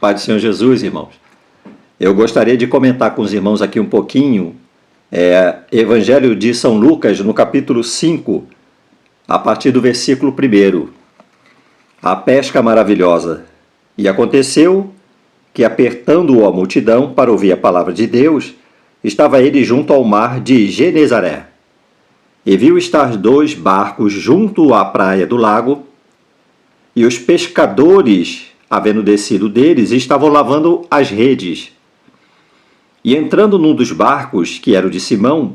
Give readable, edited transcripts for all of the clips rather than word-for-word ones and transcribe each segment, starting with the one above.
Paz do Senhor Jesus, irmãos. Eu gostaria de comentar com os irmãos aqui um pouquinho Evangelho de São Lucas, no capítulo 5, a partir do versículo 1. A pesca maravilhosa. E aconteceu que, apertando-o a multidão para ouvir a palavra de Deus, estava ele junto ao mar de Genezaré. E viu estar 2 barcos junto à praia do lago, e os pescadores, havendo descido deles, estavam lavando as redes. E entrando num dos barcos, que era o de Simão,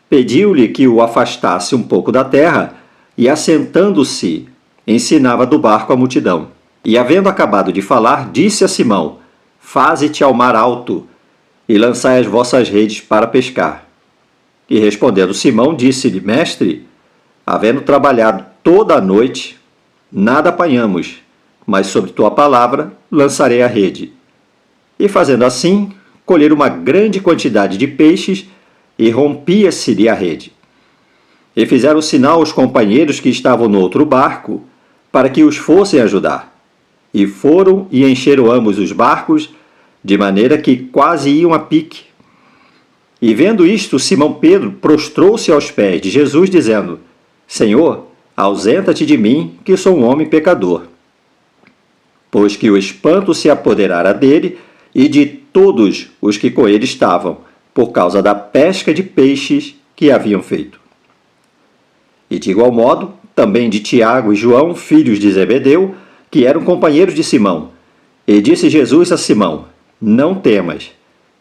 pediu-lhe que o afastasse um pouco da terra, e assentando-se, ensinava do barco a multidão. E havendo acabado de falar, disse a Simão: Faze-te ao mar alto, e lançai as vossas redes para pescar. E respondendo Simão, disse-lhe: Mestre, havendo trabalhado toda a noite, nada apanhamos, mas sobre tua palavra lançarei a rede. E fazendo assim, colheram uma grande quantidade de peixes, e rompia-se-lhe a rede. E fizeram sinal aos companheiros que estavam no outro barco, para que os fossem ajudar. E foram e encheram ambos os barcos, de maneira que quase iam a pique. E vendo isto, Simão Pedro prostrou-se aos pés de Jesus, dizendo: Senhor, ausenta-te de mim, que sou um homem pecador. Pois que o espanto se apoderara dele e de todos os que com ele estavam, por causa da pesca de peixes que haviam feito. E de igual modo, também de Tiago e João, filhos de Zebedeu, que eram companheiros de Simão. E disse Jesus a Simão: Não temas,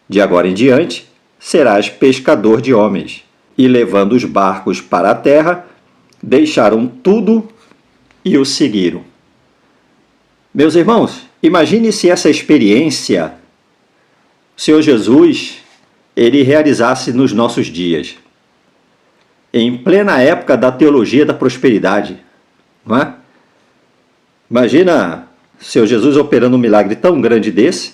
de agora em diante serás pescador de homens. E levando os barcos para a terra, deixaram tudo e o seguiram. Meus irmãos, imagine se essa experiência o Senhor Jesus ele realizasse nos nossos dias, em plena época da teologia da prosperidade, não é? Imagina o Senhor Jesus operando um milagre tão grande desse,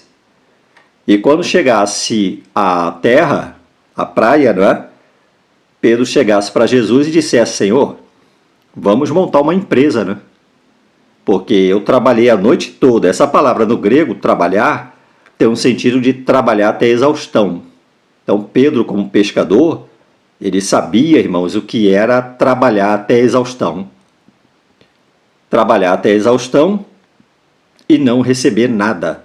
e quando chegasse à terra, à praia, não é? Pedro chegasse para Jesus e dissesse: Senhor, vamos montar uma empresa, né? Porque eu trabalhei a noite toda. Essa palavra no grego, trabalhar, tem um sentido de trabalhar até exaustão. Então Pedro, como pescador, ele sabia, irmãos, o que era trabalhar até exaustão. Trabalhar até exaustão e não receber nada.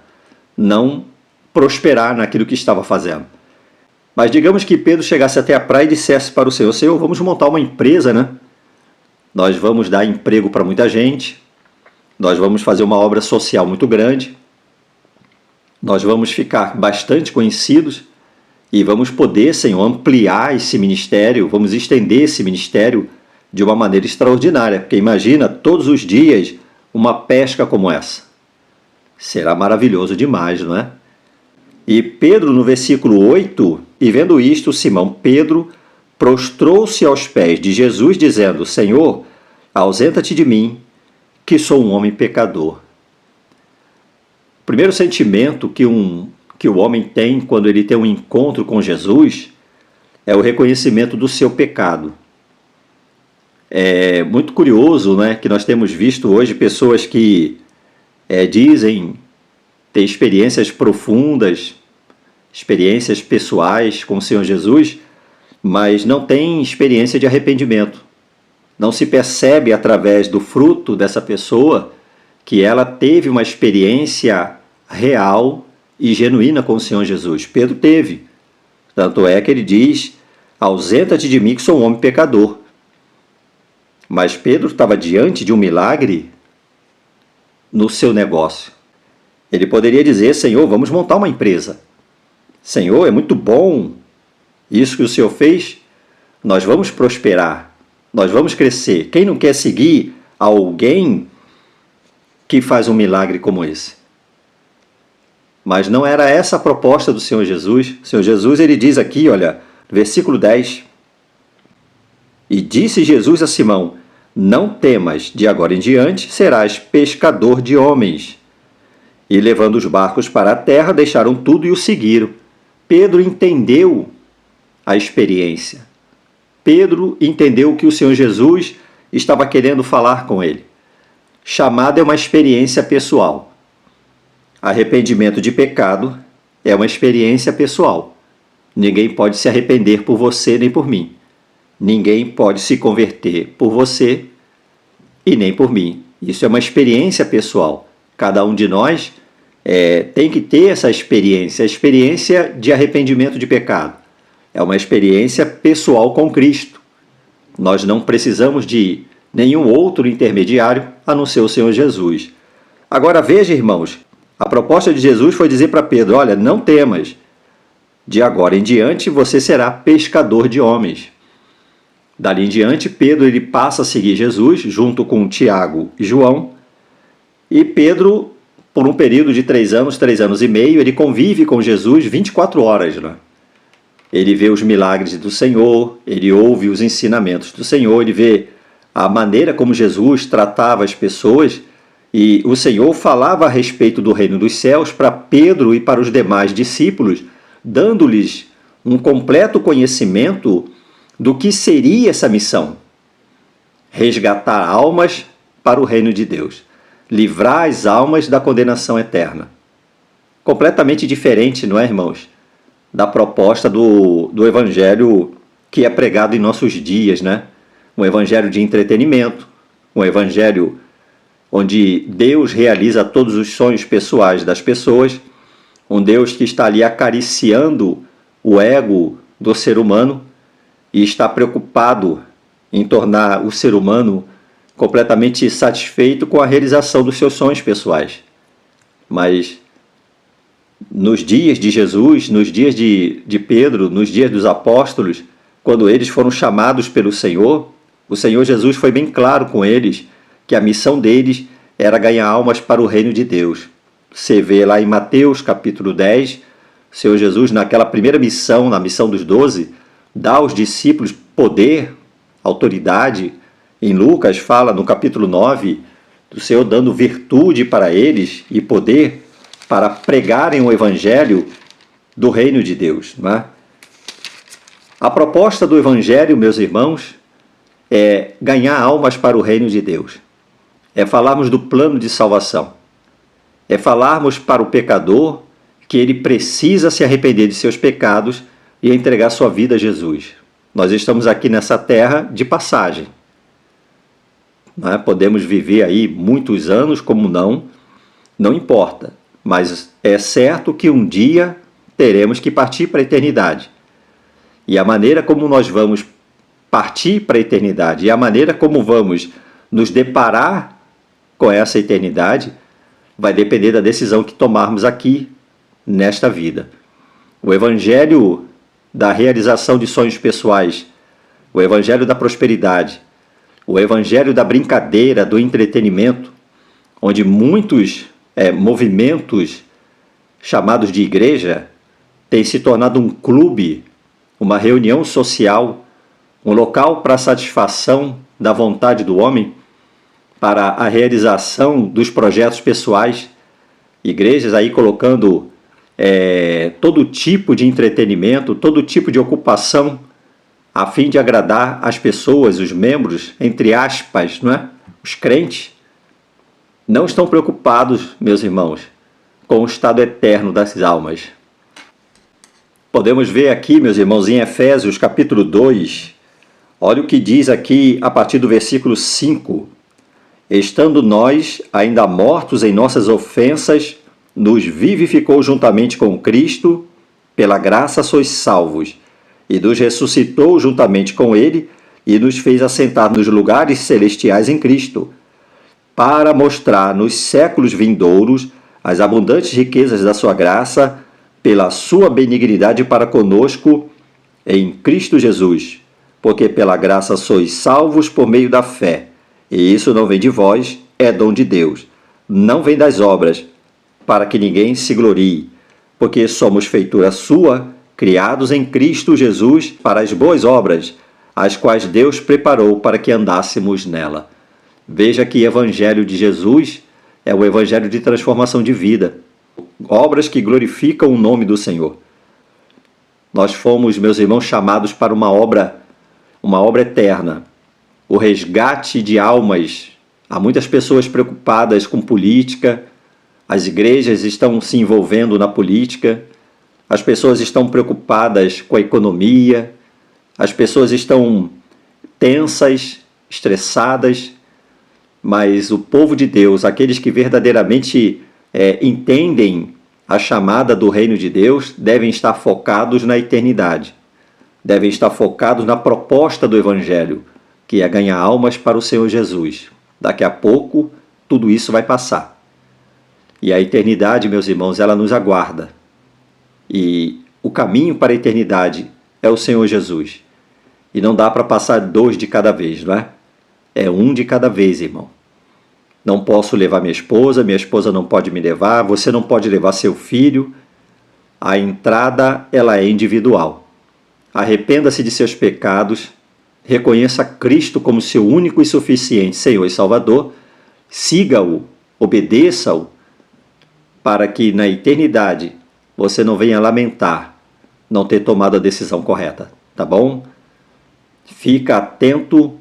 Não prosperar naquilo que estava fazendo. Mas digamos que Pedro chegasse até a praia e dissesse para o Senhor: Senhor, vamos montar uma empresa, né? Nós vamos dar emprego para muita gente, nós vamos fazer uma obra social muito grande, nós vamos ficar bastante conhecidos e vamos poder, Senhor, ampliar esse ministério, vamos estender esse ministério de uma maneira extraordinária, porque imagina todos os dias uma pesca como essa. Será maravilhoso demais, não é? E Pedro, no versículo 8, e vendo isto, Simão Pedro prostrou-se aos pés de Jesus, dizendo: Senhor, ausenta-te de mim, que sou um homem pecador. O primeiro sentimento que o homem tem quando ele tem um encontro com Jesus é o reconhecimento do seu pecado. É muito curioso, né, que nós temos visto hoje pessoas que dizem ter experiências profundas, experiências pessoais com o Senhor Jesus, mas não tem experiência de arrependimento. Não se percebe através do fruto dessa pessoa que ela teve uma experiência real e genuína com o Senhor Jesus. Pedro teve. Tanto é que ele diz: ausenta-te de mim, que sou um homem pecador. Mas Pedro estava diante de um milagre no seu negócio. Ele poderia dizer: Senhor, vamos montar uma empresa. Senhor, é muito bom isso que o Senhor fez. Nós vamos prosperar. Nós vamos crescer. Quem não quer seguir alguém que faz um milagre como esse? Mas não era essa a proposta do Senhor Jesus. O Senhor Jesus, ele diz aqui, olha, versículo 10. E disse Jesus a Simão: Não temas, de agora em diante serás pescador de homens. E levando os barcos para a terra, deixaram tudo e o seguiram. Pedro entendeu a experiência. Pedro entendeu o que o Senhor Jesus estava querendo falar com ele. Chamada é uma experiência pessoal. Arrependimento de pecado é uma experiência pessoal. Ninguém pode se arrepender por você nem por mim. Ninguém pode se converter por você e nem por mim. Isso é uma experiência pessoal. Cada um de nós tem que ter essa experiência, a experiência de arrependimento de pecado. É uma experiência pessoal com Cristo. Nós não precisamos de nenhum outro intermediário a não ser o Senhor Jesus. Agora veja, irmãos, a proposta de Jesus foi dizer para Pedro: olha, não temas, de agora em diante você será pescador de homens. Dali em diante, Pedro ele passa a seguir Jesus junto com Tiago e João. E Pedro, por um período de 3 anos e meio, ele convive com Jesus 24 horas. Né? Ele vê os milagres do Senhor, ele ouve os ensinamentos do Senhor, ele vê a maneira como Jesus tratava as pessoas, e o Senhor falava a respeito do reino dos céus para Pedro e para os demais discípulos, dando-lhes um completo conhecimento do que seria essa missão: resgatar almas para o reino de Deus, livrar as almas da condenação eterna. Completamente diferente, não é, irmãos, da proposta do evangelho que é pregado em nossos dias, né? Um evangelho de entretenimento, um evangelho onde Deus realiza todos os sonhos pessoais das pessoas, um Deus que está ali acariciando o ego do ser humano e está preocupado em tornar o ser humano completamente satisfeito com a realização dos seus sonhos pessoais. Mas nos dias de Jesus, nos dias de Pedro, nos dias dos apóstolos, quando eles foram chamados pelo Senhor, o Senhor Jesus foi bem claro com eles que a missão deles era ganhar almas para o reino de Deus. Você vê lá em Mateus capítulo 10, o Senhor Jesus, naquela primeira missão, na missão dos 12, dá aos discípulos poder, autoridade. Em Lucas fala no capítulo 9 do Senhor dando virtude para eles e poder para pregarem o evangelho do reino de Deus. Não é? A proposta do evangelho, meus irmãos, é ganhar almas para o reino de Deus. É falarmos do plano de salvação. É falarmos para o pecador que ele precisa se arrepender de seus pecados e entregar sua vida a Jesus. Nós estamos aqui nessa terra de passagem. Não é? Podemos viver aí muitos anos, como não importa. Mas é certo que um dia teremos que partir para a eternidade. E a maneira como nós vamos partir para a eternidade e a maneira como vamos nos deparar com essa eternidade vai depender da decisão que tomarmos aqui nesta vida. O evangelho da realização de sonhos pessoais, o evangelho da prosperidade, o evangelho da brincadeira, do entretenimento, onde muitos movimentos chamados de igreja têm se tornado um clube, uma reunião social, um local para a satisfação da vontade do homem, para a realização dos projetos pessoais. Igrejas aí colocando todo tipo de entretenimento, todo tipo de ocupação, a fim de agradar as pessoas, os membros, entre aspas, não é? Os crentes, não estão preocupados, meus irmãos, com o estado eterno das almas. Podemos ver aqui, meus irmãos, em Efésios capítulo 2, olha o que diz aqui a partir do versículo 5. Estando nós ainda mortos em nossas ofensas, nos vivificou juntamente com Cristo, pela graça sois salvos, e nos ressuscitou juntamente com Ele, e nos fez assentar nos lugares celestiais em Cristo, para mostrar nos séculos vindouros as abundantes riquezas da sua graça, pela sua benignidade para conosco em Cristo Jesus. Porque pela graça sois salvos por meio da fé. E isso não vem de vós, é dom de Deus. Não vem das obras, para que ninguém se glorie. Porque somos feitura sua, criados em Cristo Jesus para as boas obras, as quais Deus preparou para que andássemos nela. Veja que o evangelho de Jesus é o evangelho de transformação de vida. Obras que glorificam o nome do Senhor. Nós fomos, meus irmãos, chamados para uma obra eterna. O resgate de almas. Há muitas pessoas preocupadas com política, As igrejas estão se envolvendo na política, as pessoas estão preocupadas com a economia, as pessoas estão tensas, estressadas, mas o povo de Deus, aqueles que verdadeiramente entendem a chamada do reino de Deus, devem estar focados na eternidade, devem estar focados na proposta do Evangelho, que é ganhar almas para o Senhor Jesus. Daqui a pouco, tudo isso vai passar. E a eternidade, meus irmãos, ela nos aguarda. E o caminho para a eternidade é o Senhor Jesus. E não dá para passar 2 de cada vez, não é? É 1 de cada vez, irmão. Não posso levar minha esposa não pode me levar, você não pode levar seu filho. A entrada, ela é individual. Arrependa-se de seus pecados, reconheça Cristo como seu único e suficiente Senhor e Salvador, siga-o, obedeça-o, para que na eternidade você não venha lamentar não ter tomado a decisão correta, tá bom? Fica atento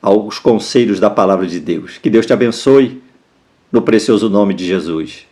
aos conselhos da palavra de Deus. Que Deus te abençoe, no precioso nome de Jesus.